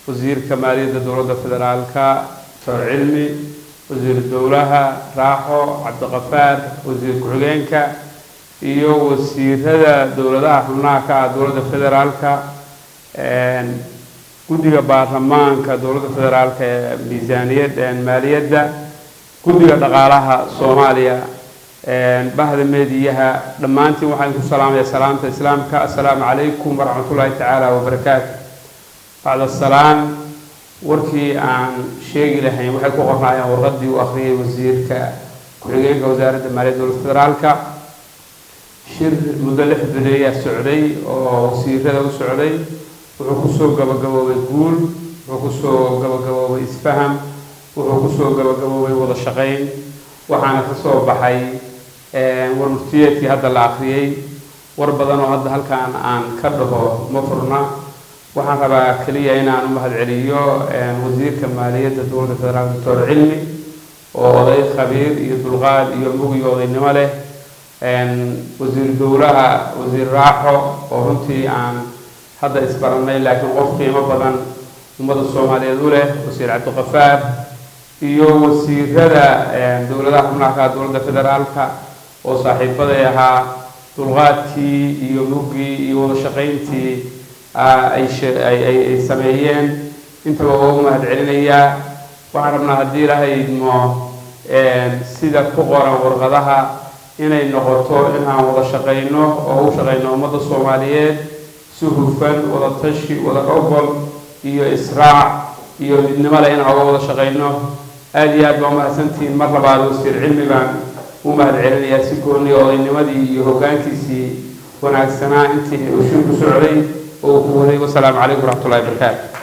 وزير كمالية دولة فدرالكا دكتور علمي، وزير الدولة راحو عبد الغفار، وزير كحجينكا iyo wasiirada dowladaha xubnaha ka ah dowladda federaalka guddiga baarlamaanka dowladda federaalka ee miisaaniyadda maaliyadda guddiga dhaqaalaha Soomaaliya bahda meediyaha dhamaantiin waxaan ku salaamayaa salaamta islaamka assalaamu calaykum warahmatullaahi ta'ala wa barakaatuh bacda salaam warkii aan sheegi lahayn waxay ku qornaayeen warqadii uu akhriyay wasiirka ku-xigeenka wasaaradda maaliyadda dowladda federaalka shir muddo 6 bilood socday oo wasiirada u socday wuxuu ku soo gabagaboobay guul wuxuu ku soo gabagaboobay isfaham wuxuu ku soo gabagaboobay wada shaqeyn waxaana ka soo baxay warmurtiyeedkii hadda la akhriyay war badan oo hadda halkaan aan ka dhaho ma furna waxaan rabaa kaliya inaan u mahadceliyo wasiirka maaliyadda dowladda federaalka dr cilmi oo oday khabiir iyo dulqaad iyo mugiyoodinimo leh وزير الدولة وزير راحو ورنتي عن هذا إسبرمي لكن قفقي مبادًا ومدى الصومالية دولة وزير عبد الغفار iyo wasiirada dowladaha xubnaha ka dowladda federaalka oo saaxiibadayha dulqaadkii iyo mugii iyo wada shaqeyntii ay sameeyeen inta loo mahadcelinaya waxaan rabnaa haddii Ilaahay idmo sida ku qoran warqadaha inay noqoto in aan wada shaqeyno oo u shaqeyno ummadda Soomaaliyeed si hufan wada tashi wada ogol iyo israac iyo midnimo leh in aan wada shaqeyno aad iyo aad baa mahadsantiin mar labaad wasiir cilmi baan u mahadcelinayaa si gooni odaynimadii iyo hoggaankiisii wanaagsanaa intii uu shirku socday oo ku waday wassalaamu calaykum warahmatullaahi wabarakaatuh